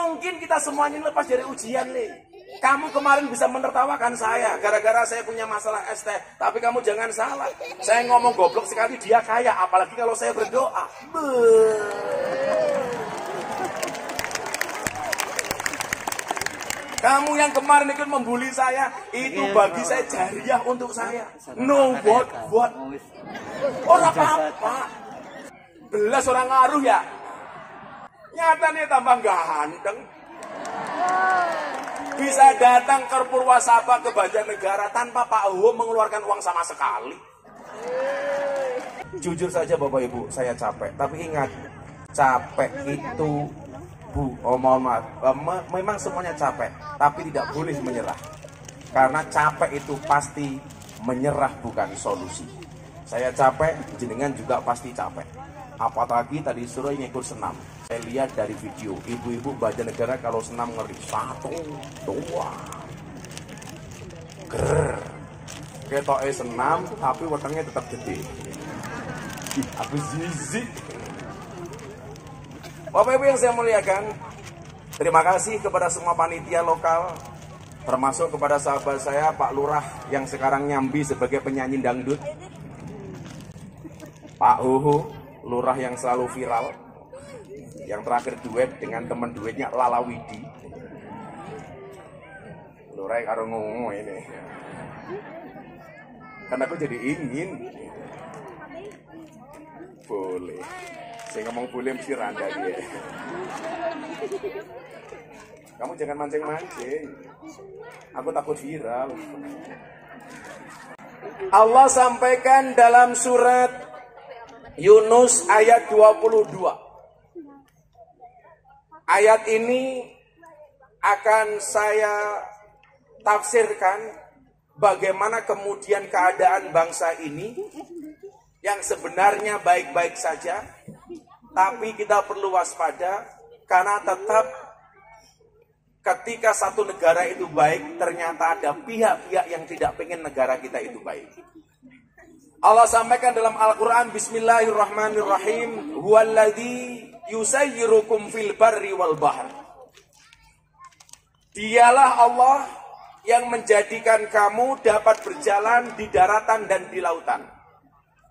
mungkin kita semuanya lepas dari ujian, Le. Kamu kemarin bisa menertawakan saya gara-gara saya punya masalah ST. Tapi kamu jangan salah. Saya ngomong goblok sekali dia kaya. Apalagi kalau saya berdoa. Kamu yang kemarin ikut membuli saya. Itu bagi saya jariah untuk saya. No what. Orang apa-apa. Belas orang ngaruh ya. Nyatanya tambah ganteng. Bisa datang ke Purwasaba ke Banjarnegara tanpa Pak Ho mengeluarkan uang sama sekali. Jujur saja Bapak Ibu, saya capek. Tapi ingat, capek itu mohon maaf, memang semuanya capek, tapi tidak boleh menyerah. Karena capek itu pasti menyerah bukan solusi. Saya capek, jenengan juga pasti capek. Apalagi tadi sore ngikut senam. Saya lihat dari video, ibu-ibu Banjarnegara kalau senam ngeri. 1, 2. Ger. Ketoknya senam, tapi wetengnya tetap gede. Habis zizi. Bapak Ibu yang saya muliakan, terima kasih kepada semua panitia lokal, termasuk kepada sahabat saya Pak Lurah yang sekarang nyambi sebagai penyanyi dangdut. Pak Huhu, Lurah yang selalu viral, yang terakhir duet dengan teman duetnya Lala Widi. Lurah karo ngomong ini. Karena aku jadi ingin. Boleh. Saya ngomong boleh mesti randa dia. Kamu jangan mancing-mancing. Aku takut viral. Allah sampaikan dalam surat Yunus ayat 22. Ayat ini akan saya tafsirkan bagaimana kemudian keadaan bangsa ini yang sebenarnya baik-baik saja, tapi kita perlu waspada karena tetap ketika satu negara itu baik, ternyata ada pihak-pihak yang tidak pengen negara kita itu baik. Allah sampaikan dalam Al-Quran, Bismillahirrahmanirrahim, Huwaladzi yusayyirukum fil barri wal bahr. Dialah Allah yang menjadikan kamu dapat berjalan di daratan dan di lautan.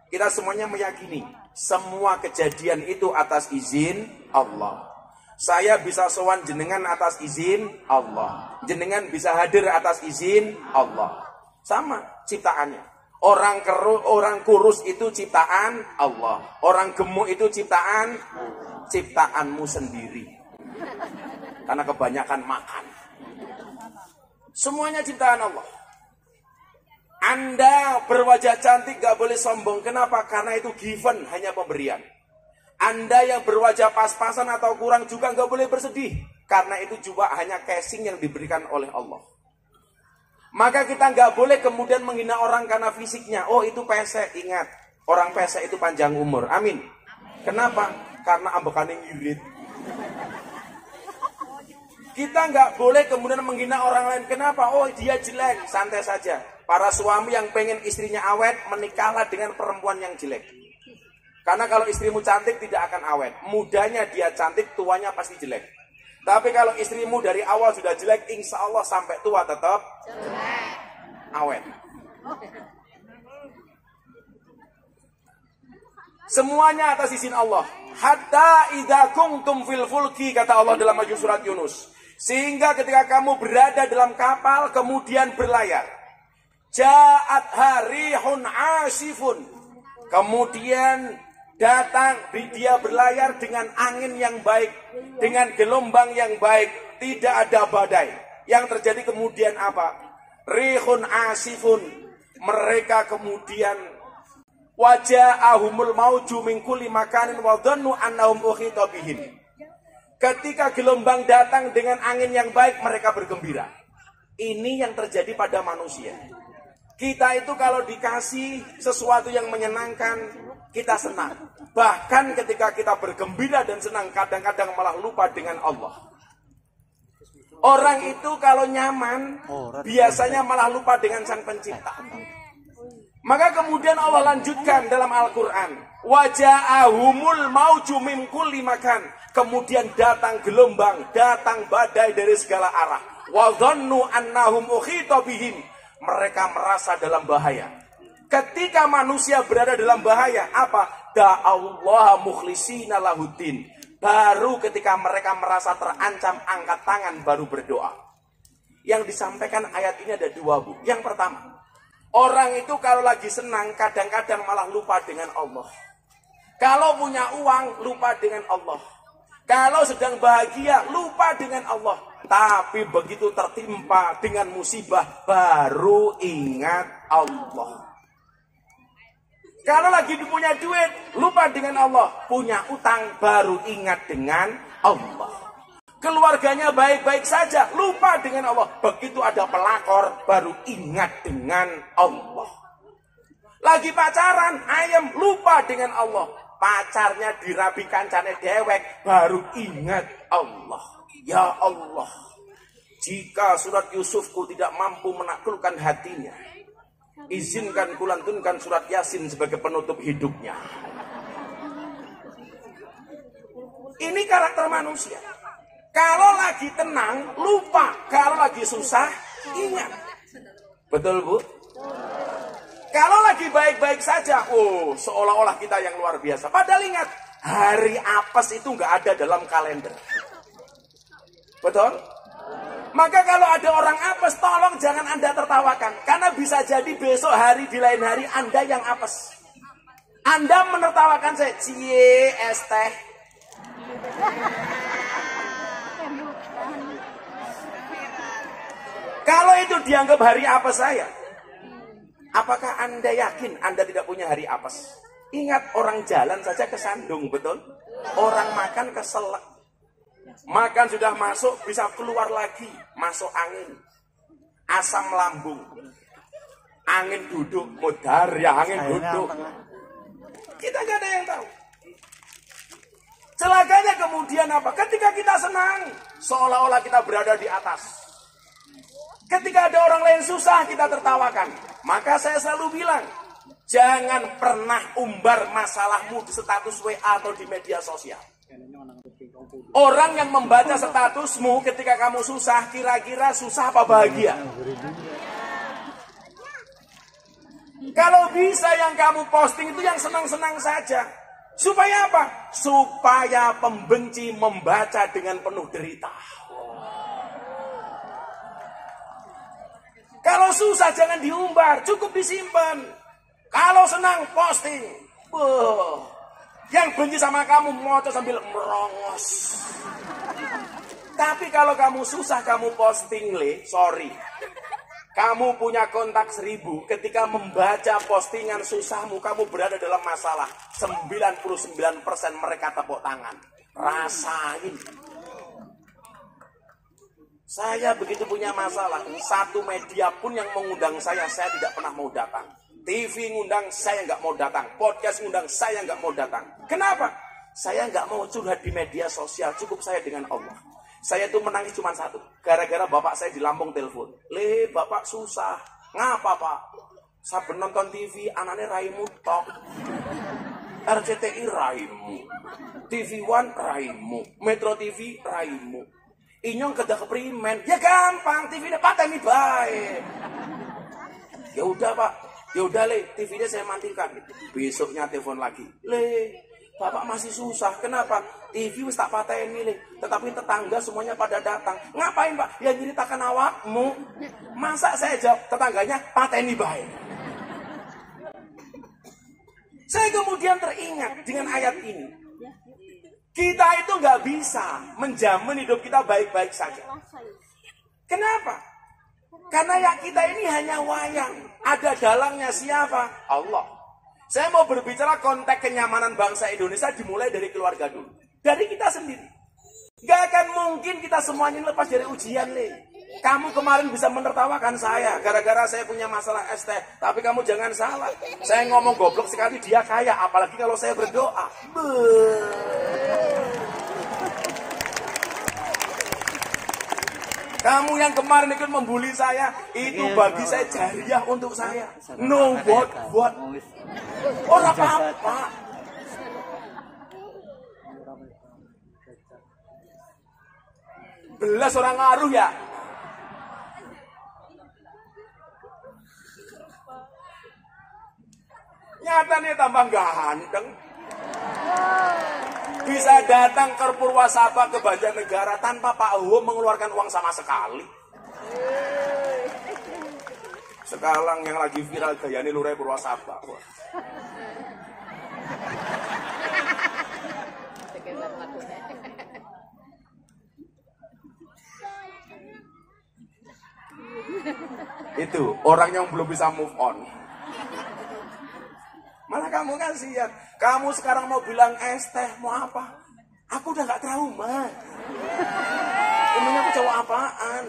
Kita semuanya meyakini, semua kejadian itu atas izin Allah. Saya bisa sowan jenengan atas izin Allah. Jenengan bisa hadir atas izin Allah. Sama ciptaannya. Orang kurus itu ciptaan Allah. Orang gemuk itu ciptaanmu sendiri. Karena kebanyakan makan. Semuanya ciptaan Allah. Anda berwajah cantik gak boleh sombong. Kenapa? Karena itu given, hanya pemberian. Anda yang berwajah pas-pasan atau kurang juga gak boleh bersedih. Karena itu juga hanya casing yang diberikan oleh Allah. Maka kita nggak boleh kemudian menghina orang karena fisiknya. Oh itu pesek, ingat. Orang pesek itu panjang umur. Amin. Kenapa? Karena ambekannya ngirit. Kita nggak boleh kemudian menghina orang lain. Kenapa? Oh dia jelek. Santai saja. Para suami yang pengen istrinya awet, menikahlah dengan perempuan yang jelek. Karena kalau istrimu cantik tidak akan awet. Mudanya dia cantik, tuanya pasti jelek. Tapi kalau istrimu dari awal sudah jelek, insya Allah sampai tua tetap awet. Semuanya atas izin Allah. Hatta idza kuntum fil fulki, kata Allah dalam surat Yunus. Sehingga ketika kamu berada dalam kapal kemudian berlayar. Ja'at harihun asifun. Kemudian datang, dia berlayar dengan angin yang baik, dengan gelombang yang baik, tidak ada badai. Yang terjadi kemudian apa? Rihun asifun. Mereka kemudian waja'ahumul mauju min kulli makanin wa dhannu annahum ukhita bihim. Ketika gelombang datang dengan angin yang baik, mereka bergembira. Ini yang terjadi pada manusia. Kita itu kalau dikasih sesuatu yang menyenangkan, kita senang. Bahkan ketika kita bergembira dan senang, kadang-kadang malah lupa dengan Allah. Orang itu kalau nyaman, biasanya malah lupa dengan Sang Pencipta. Maka kemudian Allah lanjutkan dalam Al-Quran. Waja'ahumul mauju min kulli makan. Kemudian datang gelombang, datang badai dari segala arah. Wa dhannu annahum ukhita bihim. Mereka merasa dalam bahaya. Ketika manusia berada dalam bahaya, apa? Da'allaha mukhlishina lahuddin. Baru ketika mereka merasa terancam, angkat tangan baru berdoa. Yang disampaikan ayat ini ada dua, Bu. Yang pertama, orang itu kalau lagi senang kadang-kadang malah lupa dengan Allah. Kalau punya uang, lupa dengan Allah. Kalau sedang bahagia, lupa dengan Allah. Tapi begitu tertimpa dengan musibah, baru ingat Allah. Kalau lagi punya duit, lupa dengan Allah. Punya utang, baru ingat dengan Allah. Keluarganya baik-baik saja, lupa dengan Allah. Begitu ada pelakor, baru ingat dengan Allah. Lagi pacaran, ayam, lupa dengan Allah. Pacarnya dirabi kancane dewek, baru ingat Allah. Ya Allah, jika surat Yusufku tidak mampu menaklukkan hatinya, izinkan kulantunkan surat Yasin sebagai penutup hidupnya. Ini karakter manusia. Kalau lagi tenang, lupa. Kalau lagi susah, ingat. Betul, Bu? Kalau lagi baik-baik saja, seolah-olah kita yang luar biasa. Padahal ingat, hari apes itu nggak ada dalam kalender. Betul? Maka kalau ada orang apes, tolong jangan Anda tertawakan. Karena bisa jadi besok hari di lain hari Anda yang apes. Anda menertawakan saya, cie es teh. Kalau itu dianggap hari apes saya, apakah Anda yakin Anda tidak punya hari apes? Ingat, orang jalan saja kesandung, betul? Orang makan keselak. Makan sudah masuk, bisa keluar lagi. Masuk angin. Asam lambung. Angin duduk. Mudar ya, angin duduk. Kita gak ada yang tahu. Celakanya kemudian apa? Ketika kita senang, seolah-olah kita berada di atas. Ketika ada orang lain susah, kita tertawakan. Maka saya selalu bilang, jangan pernah umbar masalahmu di status WA atau di media sosial. Orang yang membaca statusmu ketika kamu susah, kira-kira susah apa bahagia? Kalau bisa yang kamu posting itu yang senang-senang saja. Supaya apa? Supaya pembenci membaca dengan penuh derita. Kalau susah jangan diumbar, cukup disimpan. Kalau senang posting. Yang benci sama kamu moco sambil merongos. Tapi kalau kamu susah kamu posting, sorry. Kamu punya kontak 1000, ketika membaca postingan susahmu kamu berada dalam masalah. 99% mereka tepuk tangan. Rasain. Saya begitu punya masalah, satu media pun yang mengundang saya tidak pernah mau datang. TV ngundang, saya nggak mau datang. Podcast ngundang, saya nggak mau datang. Kenapa? Saya nggak mau curhat di media sosial, cukup saya dengan Allah. Saya tuh menangis cuma satu, gara-gara bapak saya di Lampung telepon. Bapak susah. Ngapa, Pak? Saya nonton TV, anaknya raimu tok. RCTI raimu. TV One raimu. Metro TV raimu. Inyong kedah keprimen, ya gampang, TV-nya pateni baik. Ya udah Pak, ya udah TV-nya saya matikan. Besoknya telepon lagi, Bapak masih susah, kenapa? TV wis tak pateni tetapi tetangga semuanya pada datang. Ngapain Pak? Ya nyeritakan awakmu. Masa saya jawab tetangganya pateni baik. Saya kemudian teringat dengan ayat ini. Kita itu nggak bisa menjamin hidup kita baik-baik saja. Kenapa? Karena ya kita ini hanya wayang. Ada dalangnya siapa? Allah. Saya mau berbicara konteks kenyamanan bangsa Indonesia dimulai dari keluarga dulu. Dari kita sendiri. Gak akan mungkin kita semuanya lepas dari ujian, Kamu kemarin bisa menertawakan saya gara-gara saya punya masalah ST. Tapi kamu jangan salah. Saya ngomong goblok sekali dia kaya. Apalagi kalau saya berdoa. Kamu yang kemarin ikut membuli saya, itu bagi saya jariah untuk saya. No what. Orang apa-apa. Belas orang ngaruh ya. Nyatanya tambah ganteng. Bisa datang ke Purwasaba ke Banjarnegara tanpa Pak Ho mengeluarkan uang sama sekali. Sekarang yang lagi viral gayane lurai Purwasaba. Itu orang yang belum bisa move on. Malah kamu kan siap. Kamu sekarang mau bilang es teh mau apa? Aku udah gak trauma. Emangnya aku cowok apaan?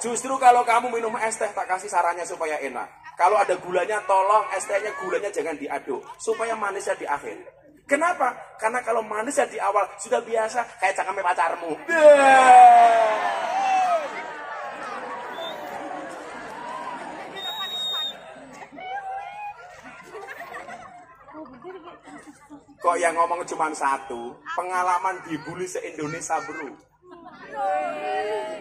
Justru kalau kamu minum es teh tak kasih sarannya supaya enak. Kalau ada gulanya tolong es tehnya gulanya jangan diaduk. Supaya manisnya di akhir. Kenapa? Karena kalau manisnya di awal sudah biasa kayak cangkeme pacarmu. Kok yang ngomong cuma satu, pengalaman dibully se-Indonesia bro.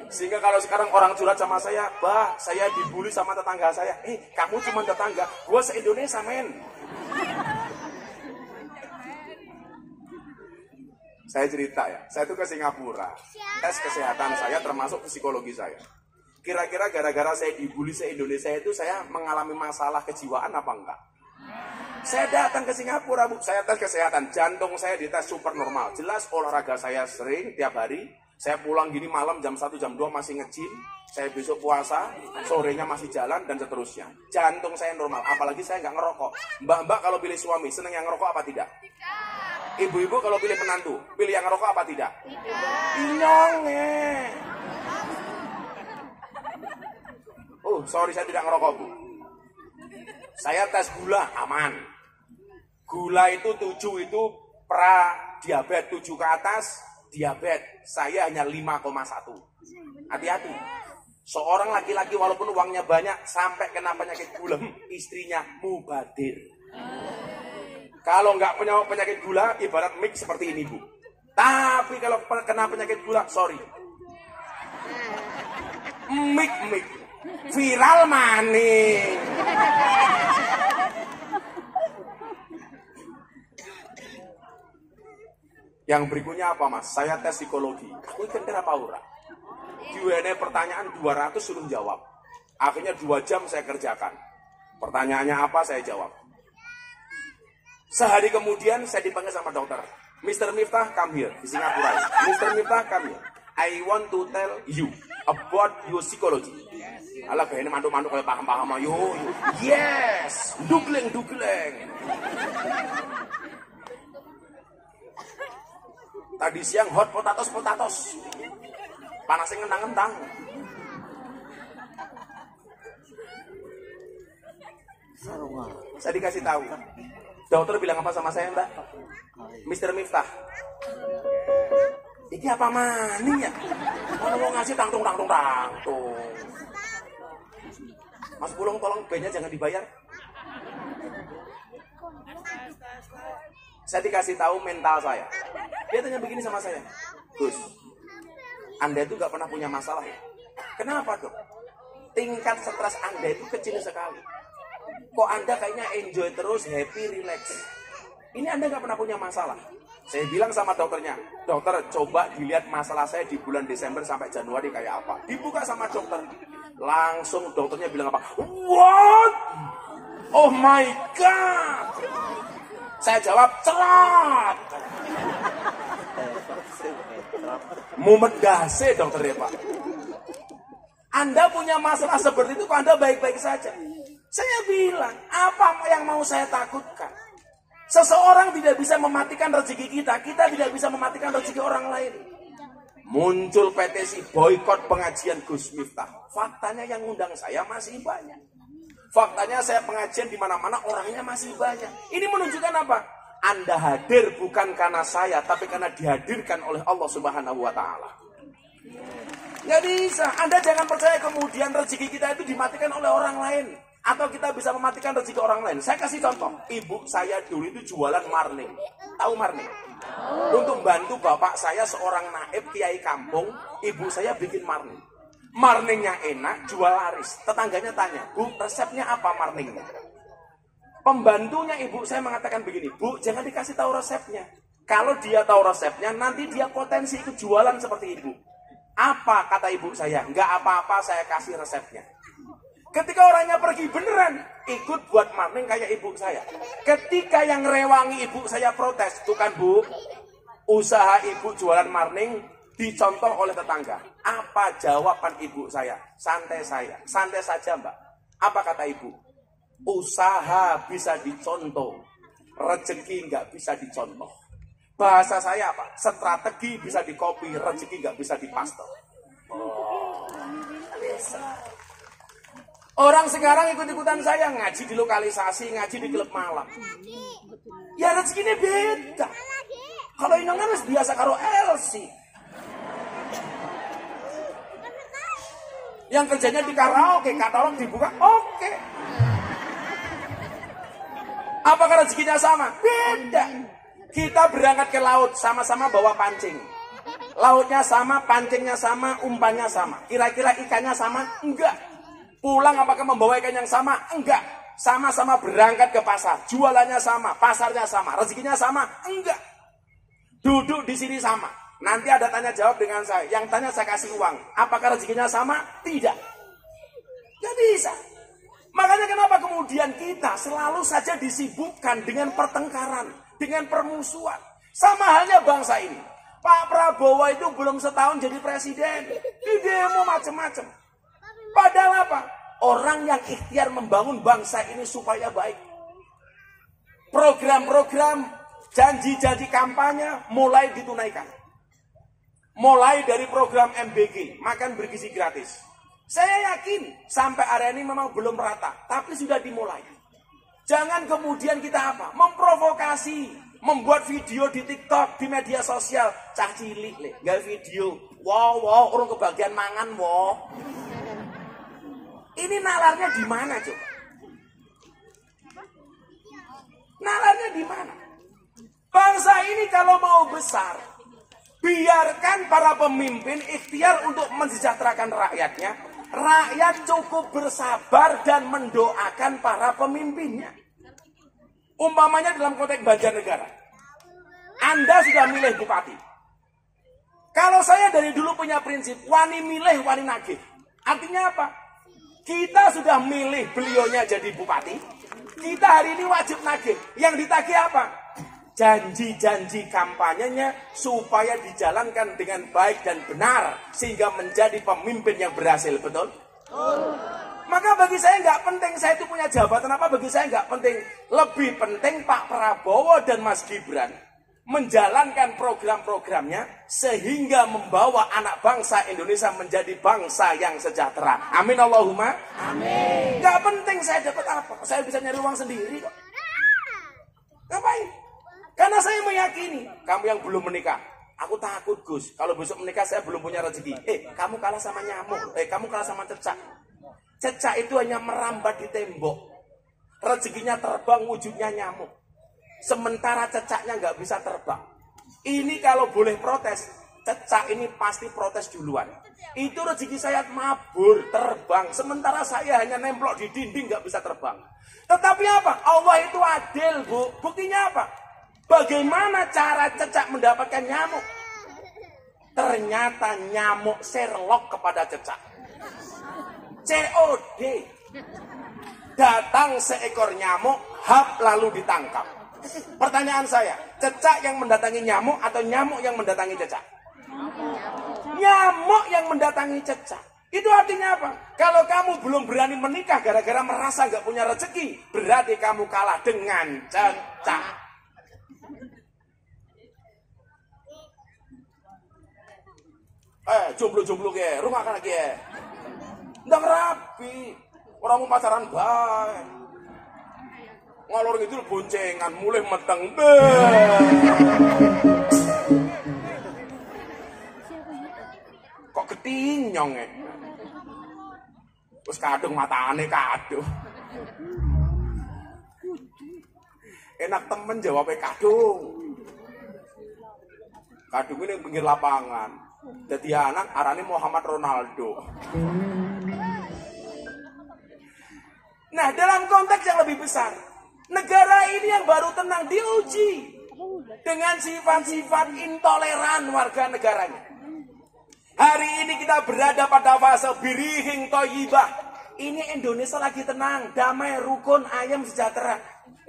Sehingga kalau sekarang orang curhat sama saya, bah, saya dibully sama tetangga saya. Kamu cuma tetangga, gue se-Indonesia men. Saya cerita ya, saya tuh ke Singapura. Tes kesehatan saya termasuk psikologi saya. Kira-kira gara-gara saya dibully se-Indonesia itu saya mengalami masalah kejiwaan apa enggak? Saya datang ke Singapura, Bu. Saya tes kesehatan. Jantung saya dites super normal. Jelas olahraga saya sering tiap hari. Saya pulang gini malam jam 1, jam 2 masih nge-gym. Saya besok puasa, sorenya masih jalan, dan seterusnya. Jantung saya normal. Apalagi saya nggak ngerokok. Mbak-mbak kalau pilih suami, seneng yang ngerokok apa tidak? Ibu-ibu kalau pilih penantu, pilih yang ngerokok apa tidak? Inyong Oh, sorry saya tidak ngerokok, Bu. Saya tes gula, aman. Gula itu 7 itu pra diabetes 7 ke atas, diabetes. Saya hanya 5,1. Hati-hati. Seorang laki-laki walaupun uangnya banyak sampai kena penyakit gula, istrinya mubadir. Kalau nggak punya penyakit gula, ibarat mic seperti ini, Bu. Tapi kalau kena penyakit gula, sorry. Mic. Viral maning. Yang berikutnya apa mas? Saya tes psikologi. Aku kan kenapa ora? Diwene pertanyaan 200 suruh jawab. Akhirnya 2 jam saya kerjakan. Pertanyaannya apa saya jawab. Sehari kemudian saya dipanggil sama dokter. Mr. Miftah come here di Singapura. Mr. Miftah come here. I want to tell you about your psychology. Alah kayaknya mantuk-mantuk kayak paham-paham ayo. Yes, dugleng. Tadi siang hot potatoes. Panasnya ngentang-ngentang. Saya dikasih tahu. Dokter bilang apa sama saya, Mbak? Mr. Miftah. Ini apa maning ya? Kalau mau ngasih tangtung. Mas Pulung tolong B-nya jangan dibayar. Saya dikasih tahu mental saya. Dia tanya begini sama saya. Gus, Anda itu gak pernah punya masalah ya? Kenapa dok? Tingkat stres Anda itu kecil sekali. Kok Anda kayaknya enjoy terus, happy, relax. Ini Anda gak pernah punya masalah. Saya bilang sama dokternya, dokter coba dilihat masalah saya di bulan Desember sampai Januari kayak apa. Dibuka sama dokter. Langsung dokternya bilang apa? What? Oh my God. Saya jawab, cerat. Mumet dase dokternya Pak. Anda punya masalah seperti itu kok Anda baik-baik saja. Saya bilang, apa yang mau saya takutkan? Seseorang tidak bisa mematikan rezeki kita tidak bisa mematikan rezeki orang lain. Muncul petisi boikot pengajian Gus Miftah. Faktanya yang undang saya masih banyak. Faktanya saya pengajian di mana-mana orangnya masih banyak. Ini menunjukkan apa? Anda hadir bukan karena saya, tapi karena dihadirkan oleh Allah Subhanahu wa Ta'ala. Nggak bisa. Anda jangan percaya kemudian rezeki kita itu dimatikan oleh orang lain. Atau kita bisa mematikan rezeki orang lain. Saya kasih contoh. Ibu saya dulu itu jualan marning. Tahu marning? Untuk bantu bapak saya seorang naib kiai kampung, ibu saya bikin marning. Marningnya enak, jual laris. Tetangganya tanya, Bu, resepnya apa marningnya? Pembantunya ibu saya mengatakan begini, Bu, jangan dikasih tahu resepnya. Kalau dia tahu resepnya, nanti dia potensi ikut jualan seperti ibu. Apa kata ibu saya? Enggak apa-apa, saya kasih resepnya. Ketika orangnya pergi beneran, ikut buat marning kayak ibu saya. Ketika yang rewangi ibu saya protes, tuh kan Bu, usaha ibu jualan marning dicontoh oleh tetangga. Apa jawaban ibu saya? Santai saja Mbak. Apa kata ibu? Usaha bisa dicontoh, rezeki nggak bisa dicontoh. Bahasa saya apa? Strategi bisa dikopi, rezeki nggak bisa dipaste. Orang sekarang ikut-ikutan saya ngaji di lokalisasi, ngaji di klub malam. Ya rezekinya beda. Kalau ini kan biasa karo LC. Yang kerjanya di karaoke, katalog dibuka, oke. Apakah rezekinya sama? Beda. Kita berangkat ke laut, sama-sama bawa pancing. Lautnya sama, pancingnya sama, umpannya sama. Kira-kira ikannya sama? Enggak. Pulang apakah membawa ikan yang sama? Enggak. Sama-sama berangkat ke pasar. Jualannya sama, pasarnya sama. Rezekinya sama? Enggak. Duduk di sini sama. Nanti ada tanya jawab dengan saya. Yang tanya saya kasih uang. Apakah rezekinya sama? Tidak. Gak bisa. Makanya kenapa kemudian kita selalu saja disibukkan dengan pertengkaran, dengan permusuhan. Sama halnya bangsa ini. Pak Prabowo itu belum setahun jadi presiden. Di demo macam-macam. Padahal apa? Orang yang ikhtiar membangun bangsa ini supaya baik. Program-program, janji-janji kampanye mulai ditunaikan. Mulai dari program MBG, makan bergizi gratis. Saya yakin sampai area ini memang belum rata, tapi sudah dimulai. Jangan kemudian kita apa? Memprovokasi, membuat video di TikTok, di media sosial. Cah cilik, nggak video. Wow, orang kebagian mangan, wow. Ini nalarnya di mana coba? Nalarnya di mana? Bangsa ini kalau mau besar, biarkan para pemimpin ikhtiar untuk mensejahterakan rakyatnya. Rakyat cukup bersabar dan mendoakan para pemimpinnya. Umpamanya dalam konteks Banjarnegara, Anda sudah milih bupati. Kalau saya dari dulu punya prinsip, wani milih, wani nagih. Artinya apa? Kita sudah milih beliaunya jadi bupati. Kita hari ini wajib nagih. Yang ditagih apa? Janji-janji kampanyenya supaya dijalankan dengan baik dan benar. Sehingga menjadi pemimpin yang berhasil. Betul? Maka bagi saya nggak penting saya itu punya jabatan apa. Bagi saya nggak penting. Lebih penting Pak Prabowo dan Mas Gibran menjalankan program-programnya sehingga membawa anak bangsa Indonesia menjadi bangsa yang sejahtera. Amin Allahumma. Amin. Gak penting saya dapat apa, saya bisa nyari uang sendiri kok. Ngapain? Karena saya meyakini kamu yang belum menikah, aku takut Gus, kalau besok menikah saya belum punya rezeki. Kamu kalah sama nyamuk, kamu kalah sama cecak. Cecak itu hanya merambat di tembok, rezekinya terbang, wujudnya nyamuk. Sementara cecaknya nggak bisa terbang. Ini kalau boleh protes, cecak ini pasti protes duluan. Itu rezeki saya mabur, terbang. Sementara saya hanya nemplok di dinding nggak bisa terbang. Tetapi apa? Allah itu adil, Bu. Buktinya apa? Bagaimana cara cecak mendapatkan nyamuk? Ternyata nyamuk Sherlock kepada cecak. COD. Datang seekor nyamuk, hap lalu ditangkap. Pertanyaan saya, cecak yang mendatangi nyamuk atau nyamuk yang mendatangi cecak? Nyamuk yang mendatangi cecak. Itu artinya apa? Kalau kamu belum berani menikah gara-gara merasa nggak punya rezeki, berarti kamu kalah dengan cecak. Jomblo-jomblo ke, rumah kan lagi ya. Nggak rapi, orang mau pacaran baik. Ngalor gitu boncengan, mulai meteng. Kok ketinyong ya? Terus kadung matane kadung. Enak temen jawabnya kadung. Kadung ini pinggir lapangan. Jadi anak arane Muhammad Ronaldo. Nah, dalam konteks yang lebih besar, negara ini yang baru tenang diuji dengan sifat-sifat intoleran warga negaranya. Hari ini kita berada pada fase birihing toyibah. Ini Indonesia lagi tenang, damai, rukun, ayam, sejahtera.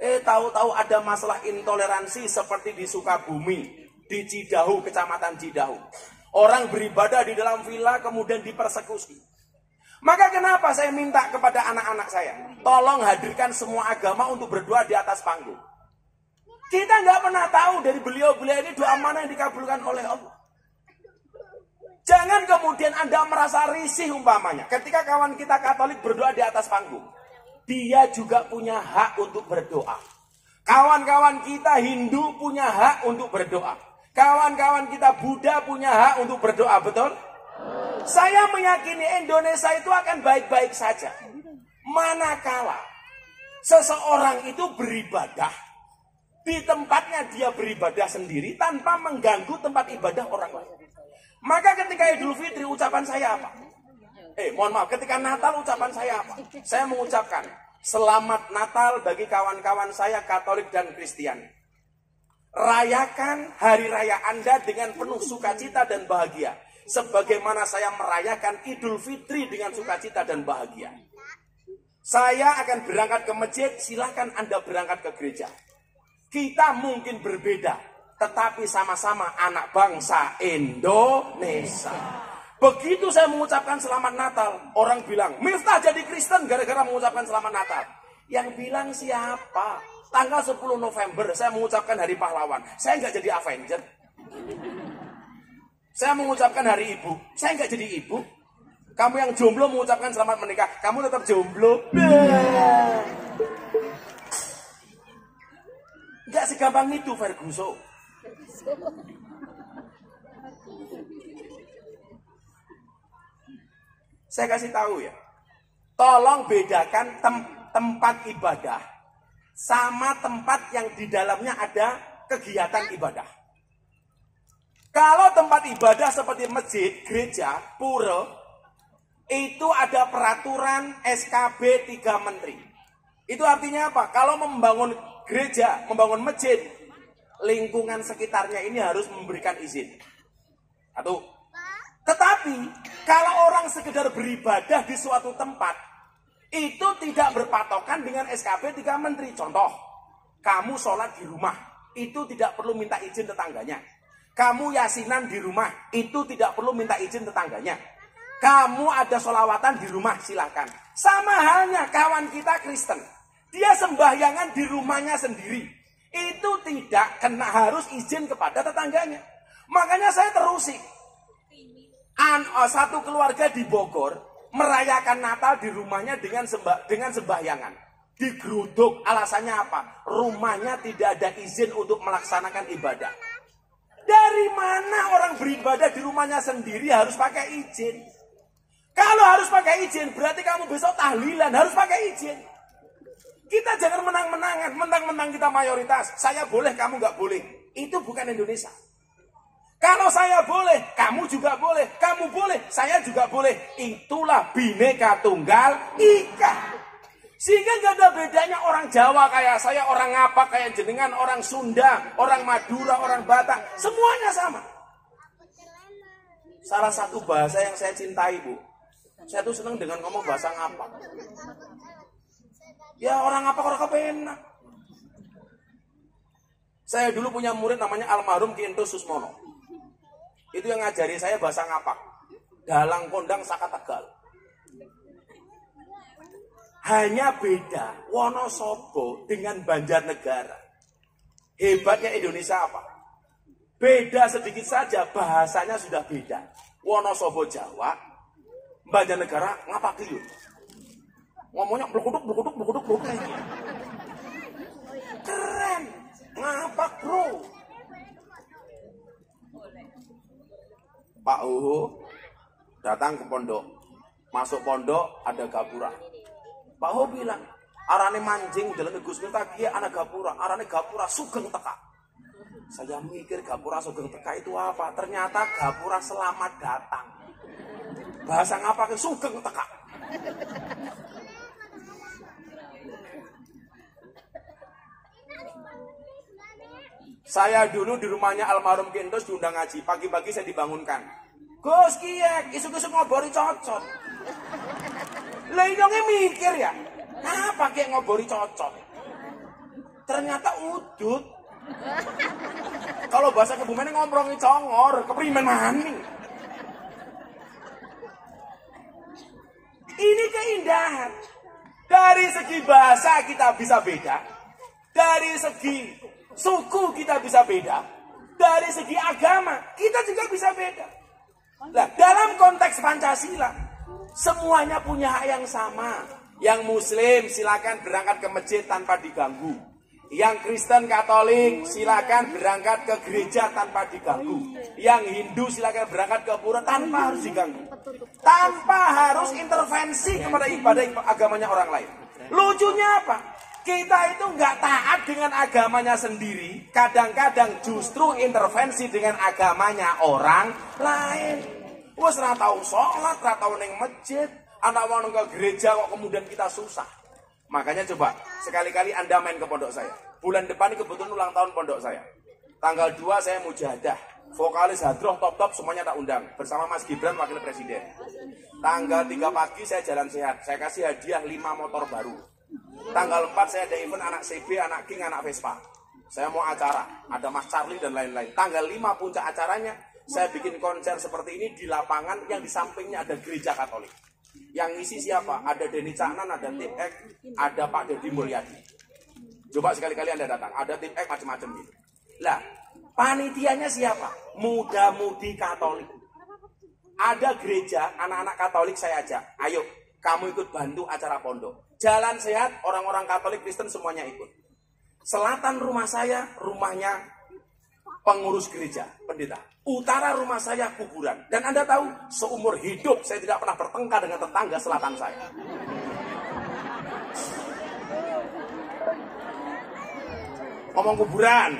Tahu-tahu ada masalah intoleransi seperti di Sukabumi, di Cidahu, kecamatan Cidahu. Orang beribadah di dalam villa kemudian dipersekusi. Maka kenapa saya minta kepada anak-anak saya, tolong hadirkan semua agama untuk berdoa di atas panggung. Kita nggak pernah tahu dari beliau-beliau ini doa mana yang dikabulkan oleh Allah. Jangan kemudian Anda merasa risih umpamanya ketika kawan kita Katolik berdoa di atas panggung. Dia juga punya hak untuk berdoa. Kawan-kawan kita Hindu punya hak untuk berdoa. Kawan-kawan kita Buddha punya hak untuk berdoa, betul? Saya meyakini Indonesia itu akan baik-baik saja. Manakala seseorang itu beribadah di tempatnya dia beribadah sendiri tanpa mengganggu tempat ibadah orang lain. Maka ketika Idul Fitri ucapan saya apa? Mohon maaf, ketika Natal ucapan saya apa? Saya mengucapkan Selamat Natal bagi kawan-kawan saya Katolik dan Kristen. Rayakan hari raya Anda dengan penuh sukacita dan bahagia. Sebagaimana saya merayakan Idul Fitri dengan sukacita dan bahagia. Saya akan berangkat ke masjid, silahkan Anda berangkat ke gereja. Kita mungkin berbeda, tetapi sama-sama anak bangsa Indonesia. Begitu saya mengucapkan Selamat Natal, orang bilang, Miftah jadi Kristen gara-gara mengucapkan Selamat Natal. Yang bilang siapa? Tanggal 10 November saya mengucapkan Hari Pahlawan. Saya nggak jadi Avenger. Saya mengucapkan Hari Ibu. Saya nggak jadi ibu. Kamu yang jomblo mengucapkan selamat menikah. Kamu tetap jomblo. Nggak segampang itu, Ferguson. Saya kasih tahu ya. Tolong bedakan tempat ibadah sama tempat yang di dalamnya ada kegiatan ibadah. Kalau tempat ibadah seperti masjid, gereja, pura, itu ada peraturan SKB 3 menteri. Itu artinya apa? Kalau membangun gereja, membangun masjid, lingkungan sekitarnya ini harus memberikan izin. Satu. Tetapi, kalau orang sekedar beribadah di suatu tempat, itu tidak berpatokan dengan SKB 3 menteri. Contoh, kamu sholat di rumah, itu tidak perlu minta izin tetangganya. Kamu yasinan di rumah, itu tidak perlu minta izin tetangganya. Kamu ada sholawatan di rumah, silakan. Sama halnya kawan kita Kristen. Dia sembahyangan di rumahnya sendiri. Itu tidak kena harus izin kepada tetangganya. Makanya saya terusik. Satu keluarga di Bogor merayakan Natal di rumahnya dengan sembahyangan. Digeruduk, alasannya apa? Rumahnya tidak ada izin untuk melaksanakan ibadah. Dari mana orang beribadah di rumahnya sendiri harus pakai izin? Kalau harus pakai izin, berarti kamu besok tahlilan harus pakai izin. Kita jangan menang-menangan, mentang-mentang kita mayoritas. Saya boleh, kamu nggak boleh. Itu bukan Indonesia. Kalau saya boleh, kamu juga boleh. Kamu boleh, saya juga boleh. Itulah Bhinneka Tunggal Ika. Sehingga nggak ada bedanya orang Jawa kayak saya, orang Ngapak kayak jenengan, orang Sunda, orang Madura, orang Batak. Semuanya sama. Salah satu bahasa yang saya cintai, Bu. Saya tuh senang dengan ngomong bahasa Ngapak. Ya orang Ngapak orang kepenak. Saya dulu punya murid namanya almarhum Ki Ento Susmono. Itu yang ngajari saya bahasa Ngapak. Dalang kondang saka Tegal. Hanya beda Wonosobo dengan Banjarnegara. Hebatnya Indonesia apa? Beda sedikit saja, bahasanya sudah beda. Wonosobo Jawa, Banjarnegara Ngapak Liun. Ngomongnya blukuduk. Keren. Ngapak bro. Pak Ho datang ke pondok. Masuk pondok ada gapura. Pak Ho bilang, Arane mancing dalam Gus Miftah kiye ana gapura, arane gapura sugeng teka. Saya mikir gapura sugeng teka itu apa? Ternyata gapura selamat datang. Bahasa ngapa ke sugeng teka? Saya dulu di rumahnya almarhum Kentos diundang ngaji. Pagi-pagi saya dibangunkan. Gus kiek, isu-isu ngobori cocot. Lah indongnya mikir ya. Apa kiek ngobori cocot? Ternyata udut. Kalau bahasa Kebumen ngomprongi congor, keprimen maning. Ini keindahan. Dari segi bahasa kita bisa beda. Dari segi suku kita bisa beda. Dari segi agama kita juga bisa beda. Nah, dalam konteks Pancasila semuanya punya hak yang sama. Yang Muslim silakan berangkat ke masjid tanpa diganggu. Yang Kristen Katolik silakan berangkat ke gereja tanpa diganggu. Yang Hindu silakan berangkat ke pura tanpa harus diganggu. Tanpa harus intervensi kepada ibadah agamanya orang lain. Lucunya apa? Kita itu nggak taat dengan agamanya sendiri, kadang-kadang justru intervensi dengan agamanya orang lain. Wes ora tau sholat, ora tau ning masjid, anak mau ke gereja kok kemudian kita susah. Makanya coba sekali-kali Anda main ke pondok saya. Bulan depan ini kebetulan ulang tahun pondok saya. Tanggal 2 saya mujahadah. Vokalis hadroh top-top semuanya tak undang bersama Mas Gibran wakil presiden. Tanggal 3 pagi saya jalan sehat. Saya kasih hadiah 5 motor baru. Tanggal 4 saya ada event anak CB, anak King, anak Vespa. Saya mau acara, ada Mas Charlie dan lain-lain. Tanggal 5 puncak acaranya, saya bikin konser seperti ini di lapangan yang di sampingnya ada gereja Katolik. Yang ngisi siapa? Ada Denny Caknan, ada Tim X, ada Pak Deddy Mulyadi. Coba sekali-kali Anda datang, ada Tim X macam-macam gitu. Lah, panitianya siapa? Muda-mudi Katolik. Ada gereja, anak-anak Katolik saya ajak. Ayo, kamu ikut bantu acara pondok. Jalan sehat, orang-orang Katolik Kristen semuanya ikut. Selatan rumah saya, rumahnya pengurus gereja, pendeta. Utara rumah saya kuburan. Dan Anda tahu, seumur hidup saya tidak pernah bertengkar dengan tetangga selatan saya. Ngomong kuburan,